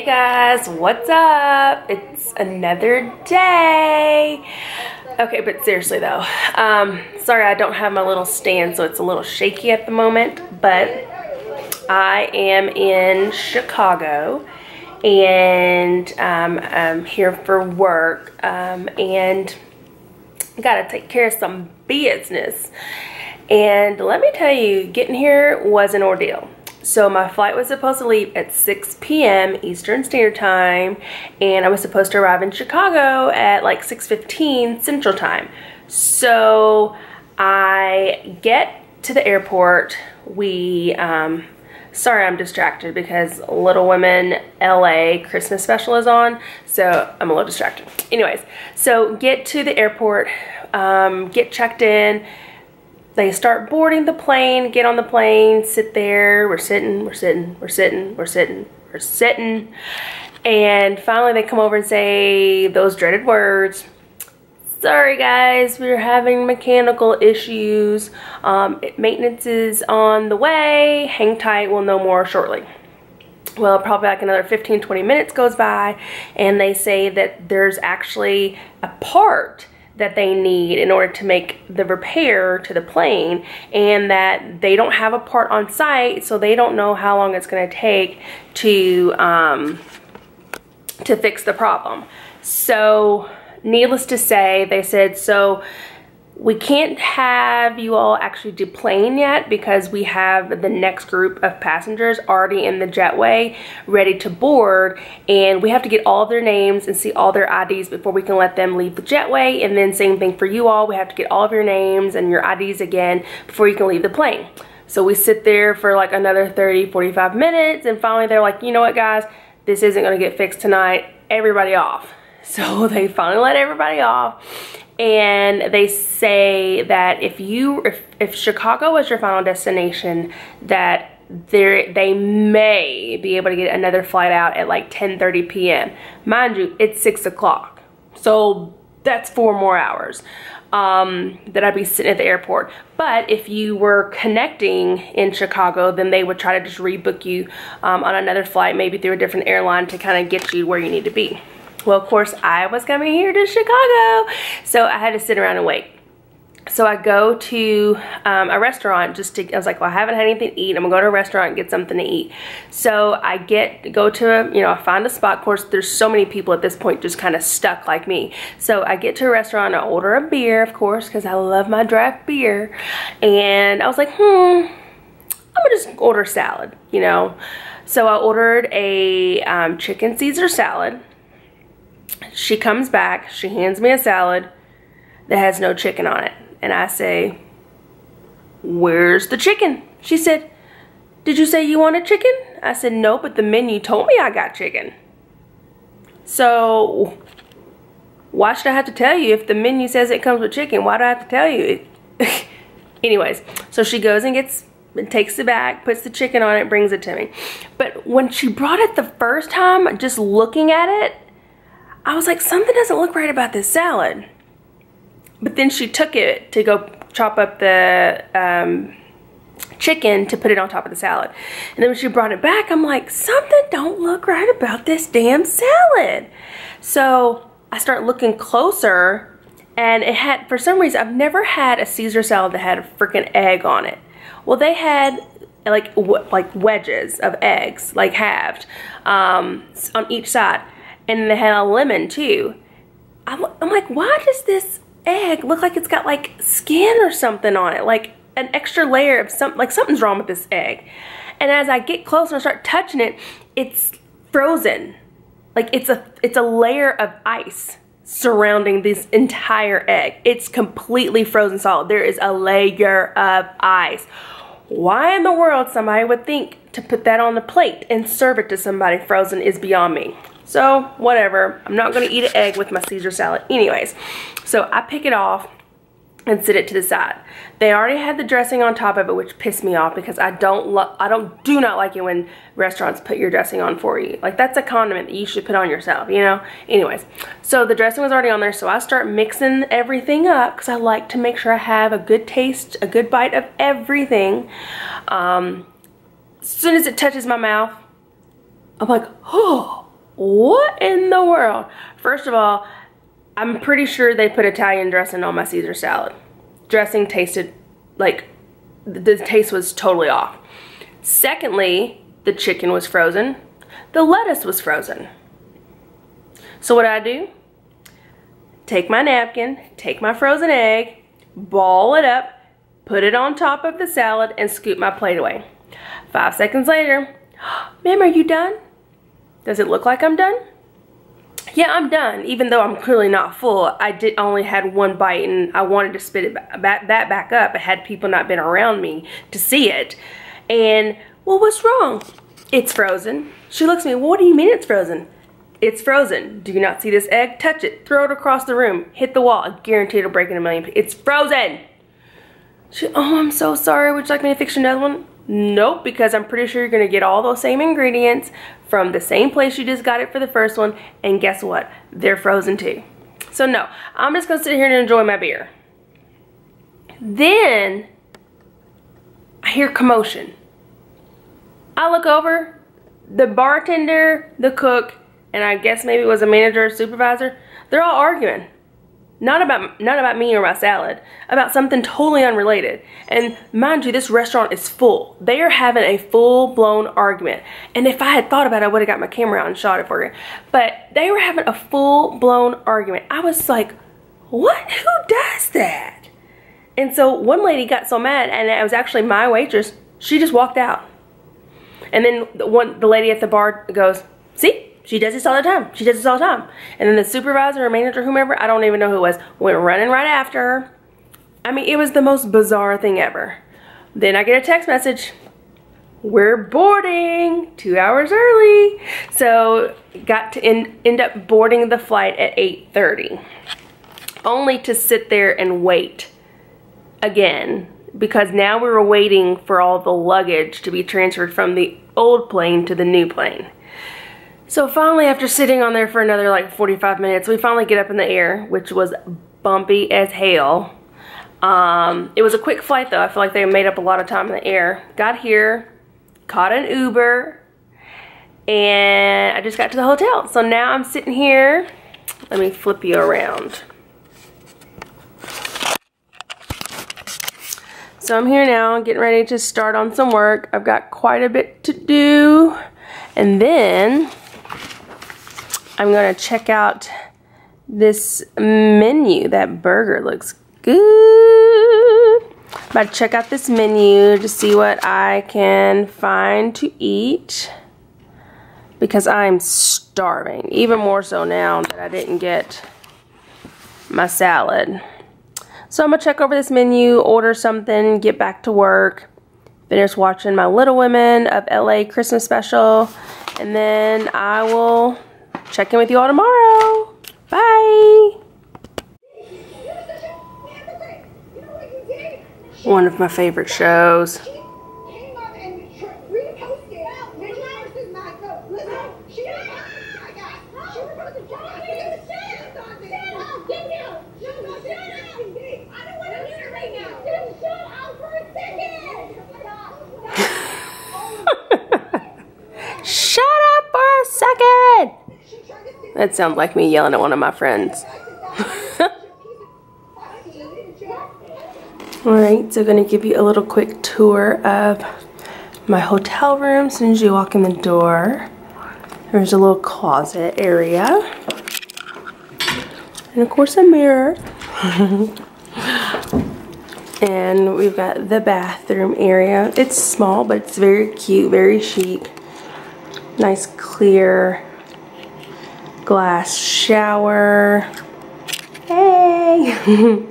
Hey guys, what's up? It's another day. Okay, but seriously though, sorry I don't have my little stand, so it's a little shaky at the moment, but I am in Chicago and I'm here for work and gotta take care of some business. And let me tell you, getting here was an ordeal. So my flight was supposed to leave at 6 p.m. Eastern Standard Time, and I was supposed to arrive in Chicago at like 6:15 Central Time. So I get to the airport. Sorry I'm distracted because Little Women LA Christmas special is on, so I'm a little distracted. Anyways, so get to the airport, get checked in. They start boarding the plane, get on the plane, sit there, we're sitting. And finally they come over and say those dreaded words. Sorry guys, we're having mechanical issues. Maintenance is on the way. Hang tight, we'll know more shortly. Well, probably like another 15-20 minutes goes by and they say that there's actually a part that they need in order to make the repair to the plane, and that they don't have a part on site, so they don't know how long it's going to take to fix the problem. So needless to say, they said, so we can't have you all actually deplane yet because we have the next group of passengers already in the jetway ready to board, and we have to get all of their names and see all their IDs before we can let them leave the jetway. And then same thing for you all, we have to get all of your names and your IDs again before you can leave the plane. So we sit there for like another 30-45 minutes, and finally they're like, you know what guys, this isn't going to get fixed tonight, everybody off. So they finally let everybody off, and they say that if Chicago is your final destination, that they may be able to get another flight out at like 10:30 p.m. Mind you, it's 6 o'clock, so that's 4 more hours that I'd be sitting at the airport. But if you were connecting in Chicago, then they would try to just rebook you on another flight, maybe through a different airline, to kind of get you where you need to be. Well, of course, I was coming here to Chicago, so I had to sit around and wait. So I go to a restaurant I was like, well, I haven't had anything to eat. I'm gonna go to a restaurant and get something to eat. So I I find a spot. Of course, there's so many people at this point just kind of stuck like me. So I get to a restaurant, I order a beer, of course, because I love my draft beer. And I was like, I'm gonna just order salad, you know. So I ordered a chicken Caesar salad. She comes back, she hands me a salad that has no chicken on it. And I say, where's the chicken? She said, did you say you wanted chicken? I said, no, but the menu told me I got chicken. So why should I have to tell you if the menu says it comes with chicken? Why do I have to tell you? Anyways, so she goes and takes it back, puts the chicken on it, brings it to me. But when she brought it the first time, just looking at it, I was like, something doesn't look right about this salad. But then she took it to go chop up the chicken to put it on top of the salad. And then when she brought it back, I'm like, something don't look right about this damn salad. So I start looking closer, and it had, for some reason, I've never had a Caesar salad that had a freaking egg on it. Well, they had like wedges of eggs, like halved, on each side. And they had a lemon too. I'm like, why does this egg look like it's got like skin or something on it? Like an extra layer of something, like something's wrong with this egg. And as I get closer and start touching it, it's frozen. Like it's a layer of ice surrounding this entire egg. It's completely frozen solid. There is a layer of ice. Why in the world somebody would think to put that on the plate and serve it to somebody frozen is beyond me. So whatever, I'm not gonna eat an egg with my Caesar salad anyways. So I pick it off and sit it to the side. They already had the dressing on top of it, which pissed me off because I do not like it when restaurants put your dressing on for you. Like, that's a condiment that you should put on yourself, you know? Anyways, so the dressing was already on there, so I start mixing everything up because I like to make sure I have a good taste, a good bite of everything. As soon as it touches my mouth, I'm like, oh, what in the world? First of all, I'm pretty sure they put Italian dressing on my Caesar salad. Dressing tasted like, the taste was totally off. Secondly, the chicken was frozen. The lettuce was frozen. So what do? Take my napkin, take my frozen egg, ball it up, put it on top of the salad, and scoop my plate away. 5 seconds later, ma'am, are you done? Does it look like I'm done? Yeah, I'm done, even though I'm clearly not full. I only had one bite and I wanted to spit it back up. Had people not been around me to see it. And, well, what's wrong? It's frozen. She looks at me, well, what do you mean it's frozen? It's frozen. Do you not see this egg? Touch it. Throw it across the room. Hit the wall. I guarantee it'll break in a million pieces. It's frozen. She, oh, I'm so sorry. Would you like me to fix another one? Nope, because I'm pretty sure you're going to get all those same ingredients from the same place you just got it for the first one. And guess what? They're frozen too. So no, I'm just going to sit here and enjoy my beer. Then I hear commotion. I look over. The bartender, the cook, and I guess maybe it was a manager or supervisor, they're all arguing. Not about me or my salad, about something totally unrelated. And mind you, this restaurant is full. They are having a full-blown argument. And if I had thought about it, I would have got my camera out and shot it for you. But they were having a full-blown argument. I was like, what? Who does that? And so one lady got so mad, and it was actually my waitress, she just walked out. And then the lady at the bar goes, see? She does this all the time. She does this all the time. And then the supervisor or manager, whomever, I don't even know who it was, went running right after her. I mean, it was the most bizarre thing ever. Then I get a text message. We're boarding 2 hours early. So got to end up boarding the flight at 8:30. Only to sit there and wait again. Because now we were waiting for all the luggage to be transferred from the old plane to the new plane. So finally, after sitting on there for another like 45 minutes, we finally get up in the air, which was bumpy as hell. It was a quick flight though. I feel like they made up a lot of time in the air. Got here, caught an Uber, and I just got to the hotel. So now I'm sitting here. Let me flip you around. So I'm here now, getting ready to start on some work. I've got quite a bit to do. And then I'm gonna check out this menu. That burger looks good. I'm about to check out this menu to see what I can find to eat because I'm starving, even more so now that I didn't get my salad. So I'm gonna check over this menu, order something, get back to work, finish watching my Little Women of LA Christmas special, and then I will check in with you all tomorrow. Bye. One of my favorite shows. Shut up for a second! That sounds like me yelling at one of my friends. Alright, so I'm going to give you a little quick tour of my hotel room. As soon as you walk in the door, there's a little closet area. And of course a mirror. And we've got the bathroom area. It's small, but it's very cute, very chic. Nice clear glass shower. Hey!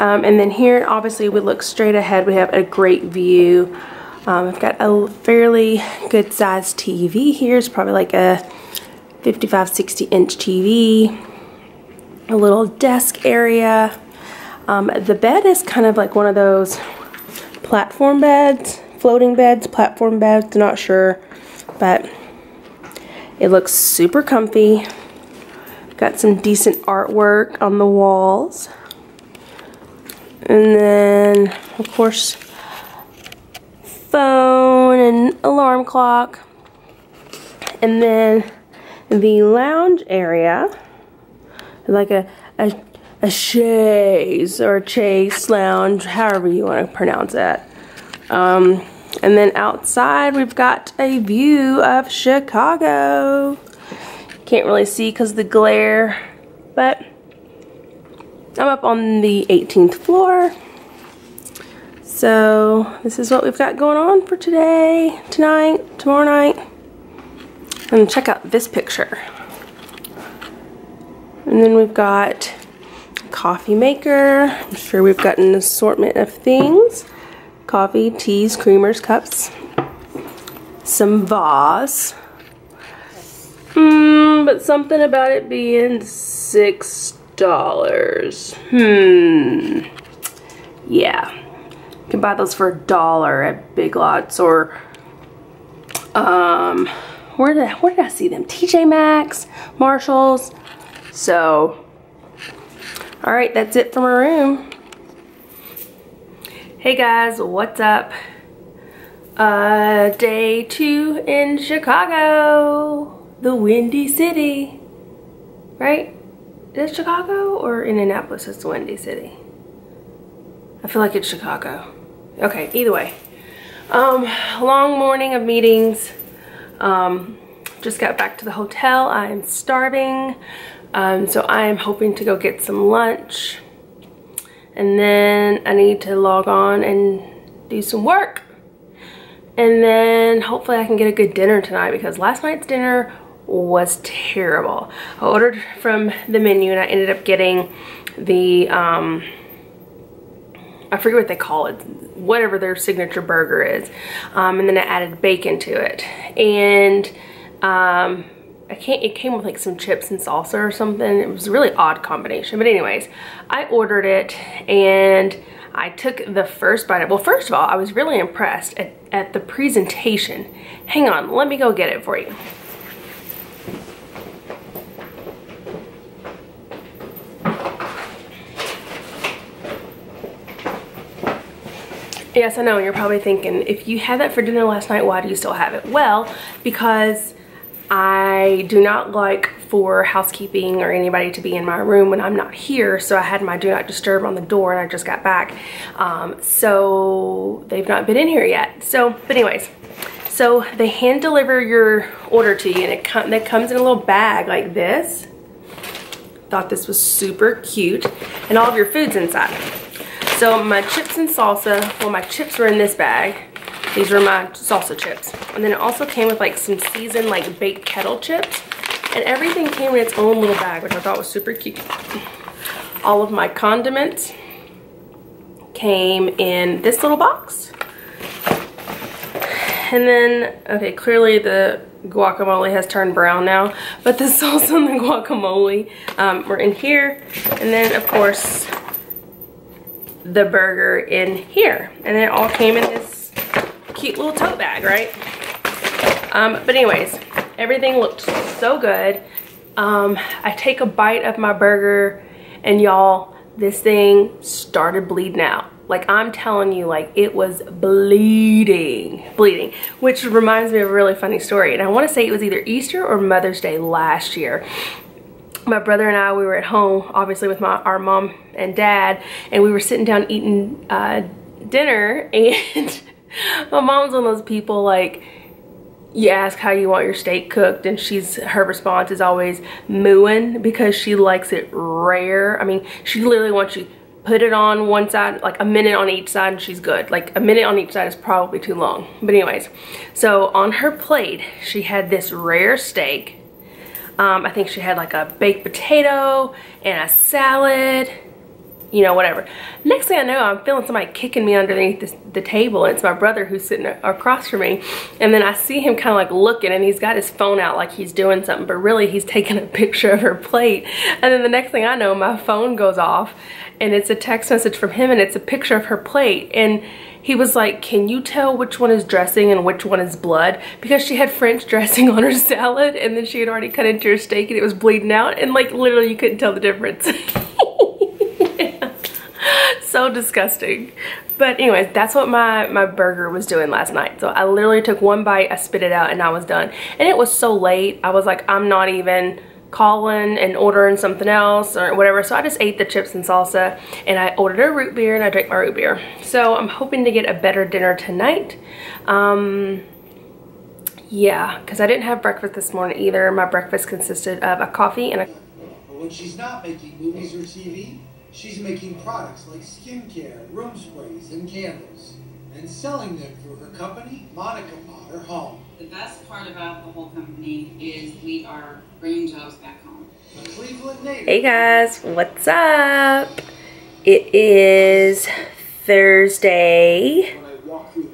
And then here, obviously, we look straight ahead. We have a great view. I've got a fairly good sized TV here. It's probably like a 55-60 inch TV. A little desk area. The bed is kind of like one of those platform beds, floating beds, platform beds, not sure, but it looks super comfy. Got some decent artwork on the walls. And then, of course, phone and alarm clock. And then the lounge area, like a chaise or a chase lounge, however you want to pronounce it. And then outside we've got a view of Chicago. Can't really see because of the glare, but I'm up on the 18th floor. So this is what we've got going on for today, tonight, tomorrow night. And check out this picture. And then we've got a coffee maker. I'm sure we've got an assortment of things. Coffee, teas, creamers, cups. Some vase. But something about it being $6. Yeah. You can buy those for $1 at Big Lots or where did I see them? TJ Maxx, Marshalls. So, all right, that's it from our room. Hey guys, what's up? Day 2 in Chicago, the Windy City, right? Is it Chicago or Indianapolis is the Windy City? I feel like it's Chicago. Okay, either way. Long morning of meetings. Just got back to the hotel. I am starving. So I am hoping to go get some lunch. And then I need to log on and do some work. And then hopefully I can get a good dinner tonight because last night's dinner was terrible. I ordered from the menu and I ended up getting the, I forget what they call it, whatever their signature burger is. And then I added bacon to it. And it came with like some chips and salsa or something. It was a really odd combination. But anyways, I ordered it and I took the first bite. Well, first of all, I was really impressed at the presentation. Hang on, let me go get it for you. Yes, I know, you're probably thinking, if you had that for dinner last night, why do you still have it? Well, because I do not like for housekeeping or anybody to be in my room when I'm not here, so I had my do not disturb on the door and I just got back. So they've not been in here yet. So, but anyways, so they hand deliver your order to you and it comes in a little bag like this. Thought this was super cute, and all of your food's inside. So my chips and salsa, well, my chips were in this bag. These were my salsa chips. And then it also came with like some seasoned like baked kettle chips. And everything came in its own little bag, which I thought was super cute. All of my condiments came in this little box. And then, okay, clearly the guacamole has turned brown now, but the salsa and the guacamole were in here. And then of course, the burger in here. And then it all came in this cute little tote bag, right? But anyways, everything looked so good. I take a bite of my burger and y'all, this thing started bleeding out. Like, I'm telling you, like, it was bleeding, which reminds me of a really funny story. And I want to say it was either Easter or Mother's Day last year. My brother and I, we were at home, obviously with our mom and dad, and we were sitting down eating dinner, and my mom's one of those people, like, you ask how you want your steak cooked, and her response is always mooing, because she likes it rare. I mean, she literally wants you put it on one side, like a minute on each side, and she's good. Like, a minute on each side is probably too long. But anyways, so on her plate, she had this rare steak. I think she had like a baked potato and a salad, you know, whatever. Next thing I know, I'm feeling somebody kicking me underneath the table, and it's my brother who's sitting across from me. And then I see him kind of like looking, and he's got his phone out like he's doing something, but really he's taking a picture of her plate. And then the next thing I know, my phone goes off, and it's a text message from him, and it's a picture of her plate. And he was like, can you tell which one is dressing and which one is blood? Because she had French dressing on her salad, and then she had already cut into her steak and it was bleeding out, and like literally you couldn't tell the difference. So disgusting. But anyways, that's what my burger was doing last night. So I literally took one bite, I spit it out, and I was done. And it was so late, I was like, I'm not even calling and ordering something else or whatever. So I just ate the chips and salsa, and I ordered a root beer, and I drank my root beer. So I'm hoping to get a better dinner tonight. Yeah, because I didn't have breakfast this morning either. My breakfast consisted of a coffee and a... But when she's not making movies or TV, she's making products like skincare, room sprays, and candles, and selling them through her company, Monica Potter Home. The best part about the whole company is we are bringing jobs back home. A Cleveland native. Hey guys, what's up? It is Thursday,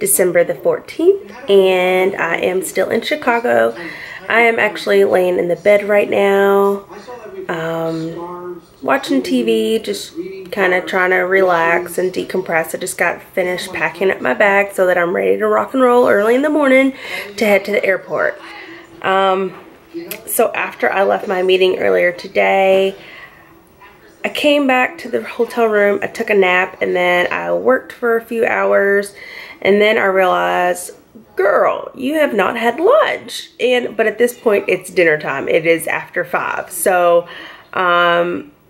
December the 14th, and I am still in Chicago. I am actually laying in the bed right now, watching TV, just kind of trying to relax and decompress. I just got finished packing up my bag so that I'm ready to rock and roll early in the morning to head to the airport. So after I left my meeting earlier today, I came back to the hotel room, I took a nap, and then I worked for a few hours, and then I realized, girl, you have not had lunch. But at this point, it's dinner time. It is after 5. So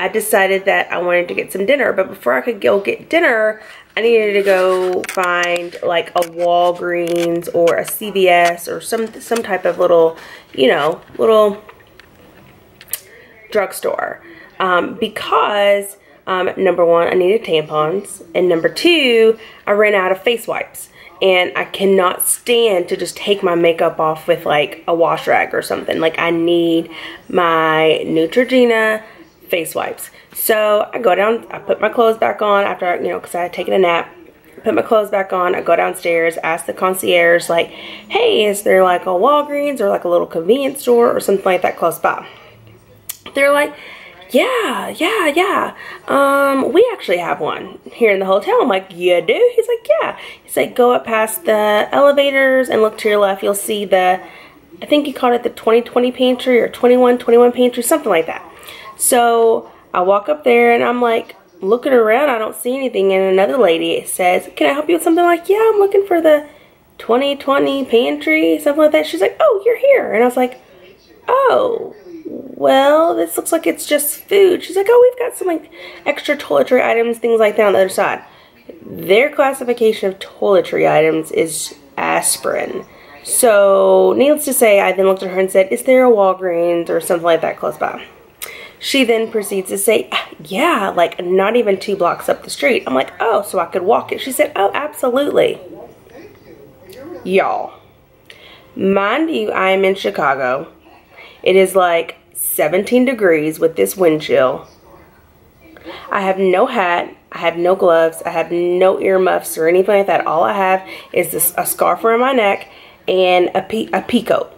I decided that I wanted to get some dinner, but before I could go get dinner, I needed to go find like a Walgreens or a CVS or some type of little, you know, little drugstore. Because number one, I needed tampons, and number two, I ran out of face wipes, and I cannot stand to just take my makeup off with like a wash rag or something. Like, I need my Neutrogena face wipes. So I go down, I put my clothes back on after, you know, because I had taken a nap. Put my clothes back on, I go downstairs, ask the concierge, like, hey, is there like a Walgreens or like a little convenience store or something like that close by? They're like, yeah, we actually have one here in the hotel. I'm like, you do? He's like, yeah. He's like, go up past the elevators and look to your left. You'll see the, I think he called it the 2020 pantry or 2121 pantry, something like that. So I walk up there and I'm like looking around, I don't see anything, and another lady says, can I help you with something? I'm like, yeah, I'm looking for the 2020 pantry, something like that. She's like, oh, you're here. And I was like, oh, well, this looks like it's just food. She's like, oh, we've got some like extra toiletry items, things like that on the other side. Their classification of toiletry items is aspirin. So needless to say, I then looked at her and said, is there a Walgreens or something like that close by? She then proceeds to say, yeah, like not even 2 blocks up the street. I'm like, oh, so I could walk it. She said, oh, absolutely. Y'all, mind you, I am in Chicago. It is like 17 degrees with this wind chill. I have no hat, I have no gloves, I have no earmuffs or anything like that. All I have is a scarf around my neck and a pea coat.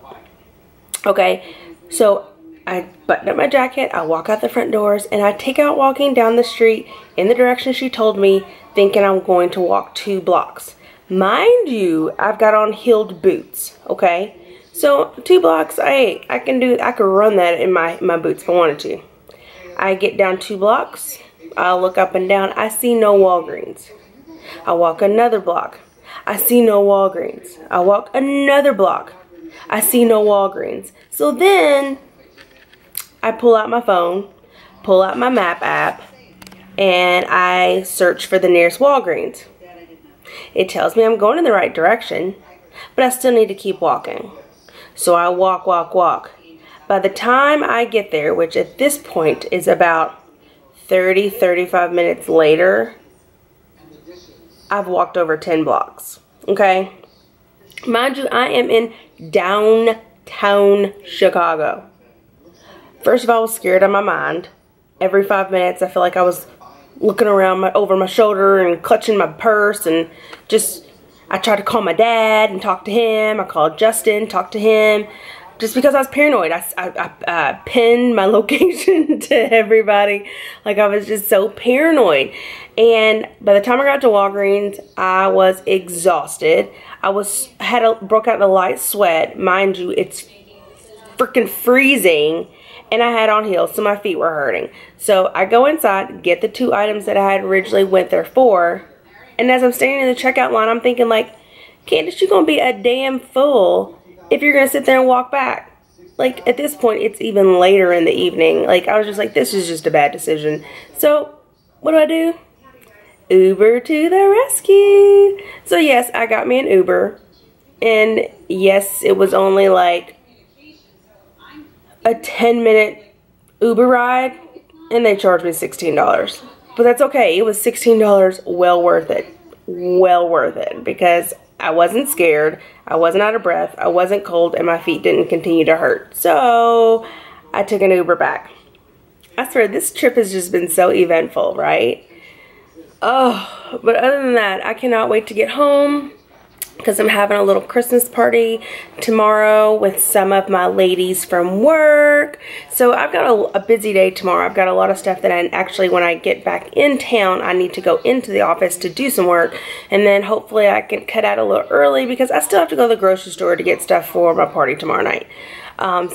Okay, so I button up my jacket, I walk out the front doors, and I take out walking down the street in the direction she told me, thinking I'm going to walk 2 blocks. Mind you, I've got on heeled boots, okay? So 2 blocks, I could run that in my boots if I wanted to. I get down 2 blocks, I look up and down, I see no Walgreens. I walk another block, I see no Walgreens. I walk another block, I see no Walgreens. So then I pull out my phone, pull out my map app, and I search for the nearest Walgreens. It tells me I'm going in the right direction, but I still need to keep walking. So I walk. By the time I get there, which at this point is about 30-35 minutes later, I've walked over 10 blocks, okay? Mind you, I am in downtown Chicago. First of all, I was scared out of my mind. Every 5 minutes, I feel like I was looking around over my shoulder and clutching my purse, and just, I tried to call my dad and talk to him. I called Justin, talked to him, just because I was paranoid. I pinned my location to everybody. Like, I was just so paranoid. And by the time I got to Walgreens, I was exhausted. Broke out in a light sweat. Mind you, it's freaking freezing. and I had on heels, so my feet were hurting. So I go inside, get the 2 items that I had originally went there for, and as I'm standing in the checkout line, I'm thinking like, Candace, you're gonna be a damn fool if you're gonna sit there and walk back. Like, at this point, it's even later in the evening. Like, I was just like, this is just a bad decision. So, what do? Uber to the rescue. So, yes, I got me an Uber. And, yes, it was only like a 10-minute Uber ride. And they charged me $16. But that's okay. It was $16 well worth it. Well worth it. Because I wasn't scared, I wasn't out of breath, I wasn't cold, and my feet didn't continue to hurt. So I took an Uber back. I swear, this trip has just been so eventful, right? Oh, but other than that, I cannot wait to get home because I'm having a little Christmas party tomorrow with some of my ladies from work. So I've got a busy day tomorrow. I've got a lot of stuff that I actually, when I get back in town, I need to go into the office to do some work. And then hopefully I can cut out a little early because I still have to go to the grocery store to get stuff for my party tomorrow night.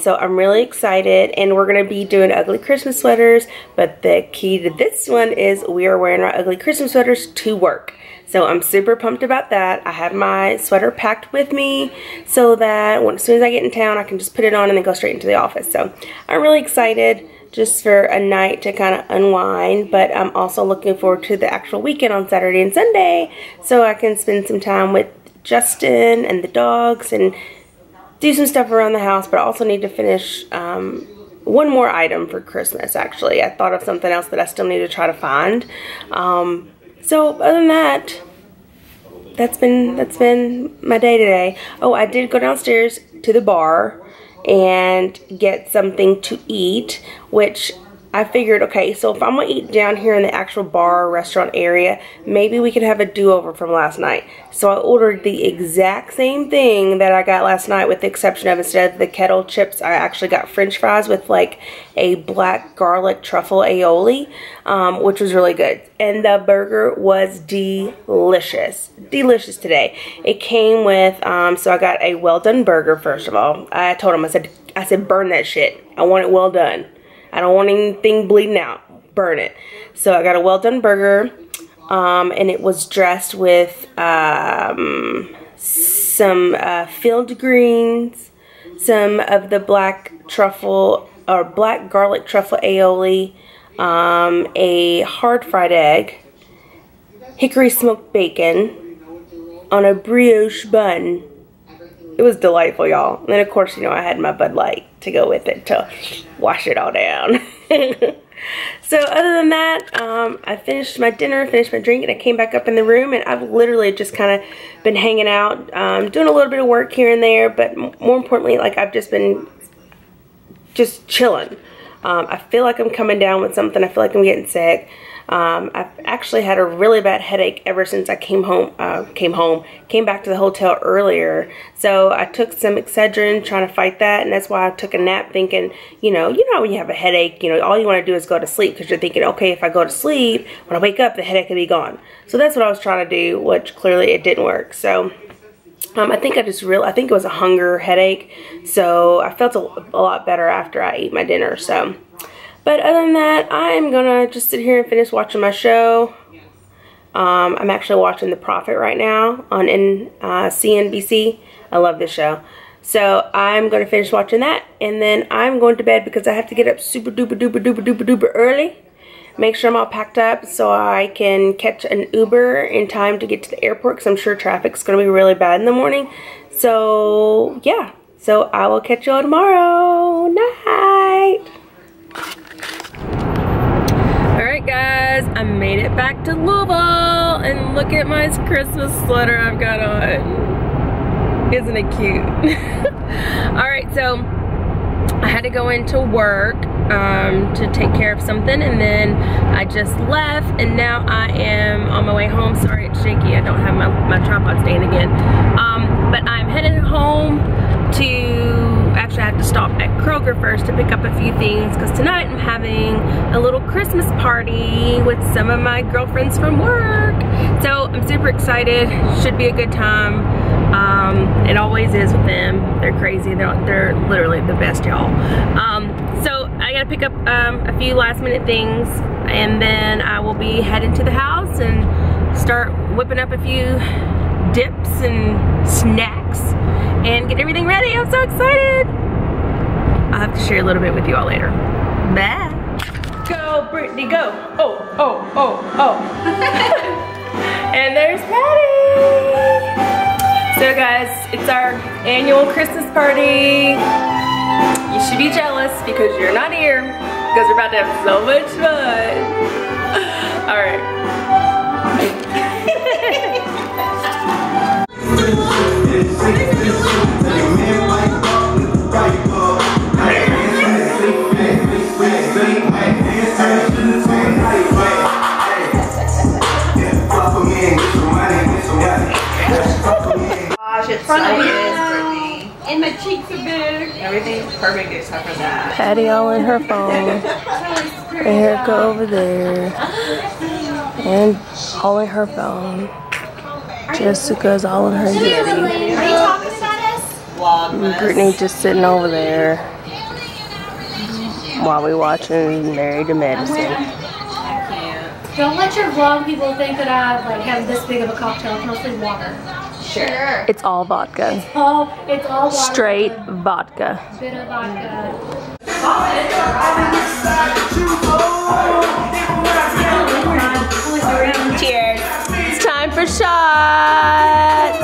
So I'm really excited, and we're going to be doing ugly Christmas sweaters. But the key to this one is we are wearing our ugly Christmas sweaters to work. So I'm super pumped about that. I have my sweater packed with me so that as soon as I get in town, I can just put it on and then go straight into the office. So I'm really excited just for a night to kind of unwind, but I'm also looking forward to the actual weekend on Saturday and Sunday so I can spend some time with Justin and the dogs and do some stuff around the house. But I also need to finish one more item for Christmas, actually. I thought of something else that I still need to try to find. So other than that, that's been my day today. Oh, I did go downstairs to the bar and get something to eat, which I figured, okay, so if I'm gonna eat down here in the actual bar or restaurant area, maybe we could have a do-over from last night. So I ordered the exact same thing that I got last night, with the exception of, instead of the kettle chips, I actually got French fries with like a black garlic truffle aioli, which was really good. And the burger was delicious. Delicious today. It came with, so I got a well done burger, first of all. I told him, I said, burn that shit. I want it well done. I don't want anything bleeding out. Burn it. So I got a well done burger, and it was dressed with some field greens, some of the black truffle or black garlic truffle aioli, a hard fried egg, hickory smoked bacon on a brioche bun. It was delightful, y'all. And then, of course, you know, I had my Bud Light to go with it to wash it all down. So, other than that, I finished my dinner, finished my drink, and I came back up in the room, and I've literally just kind of been hanging out, doing a little bit of work here and there, but more importantly, like, I've just been just chilling. I feel like I'm coming down with something. I feel like I'm getting sick. I've actually had a really bad headache ever since I came back to the hotel earlier. So I took some Excedrin trying to fight that, and that's why I took a nap, thinking, you know when you have a headache, you know, all you want to do is go to sleep, because you're thinking, okay, if I go to sleep, when I wake up, the headache will be gone. So that's what I was trying to do, which clearly it didn't work. So I think it was a hunger headache. So I felt a lot better after I ate my dinner. So. But other than that, I'm gonna just sit here and finish watching my show. I'm actually watching The Prophet right now on CNBC. I love this show. So I'm gonna finish watching that, and then I'm going to bed because I have to get up super duper duper duper duper duper early. Make sure I'm all packed up so I can catch an Uber in time to get to the airport, because I'm sure traffic's gonna be really bad in the morning. So yeah, so I will catch you all tomorrow. Night. Alright guys, I made it back to Louisville, and look at my Christmas sweater I've got on. Isn't it cute? Alright, so I had to go into work to take care of something, and then I just left, and now I am on my way home. Sorry, it's shaky. I don't have my tripod stand again. But I'm headed home actually I have to stop at Kroger first to pick up a few things, because tonight I'm having a little Christmas party with some of my girlfriends from work. So I'm super excited. Should be a good time. It always is with them. They're crazy. They're literally the best, y'all. So I gotta pick up a few last minute things, and then I will be heading to the house and start whipping up a few dips and snacks and get everything ready. I'm so excited. I'll have to share a little bit with you all later. Bye. Go, Brittany, go. Oh, oh, oh, oh. And there's Patty. So guys, it's our annual Christmas party. You should be jealous because you're not here, because we're about to have so much fun. All right. Gosh, it's so good, Brittany. And my cheeks are big. Everything's perfect except for that. Patty all in her phone. Erica over there. And all in her phone. Jessica's all in her Yeti. Are you talking about us? Vlogmas. Brittany just sitting over there while we watching Married to Medicine. I can't. Don't let your vlog people think that I like have this big of a cocktail. It's mostly water. Sure. It's all vodka. It's all water. Straight vodka. Bit of vodka. Cheers. It's time for shots.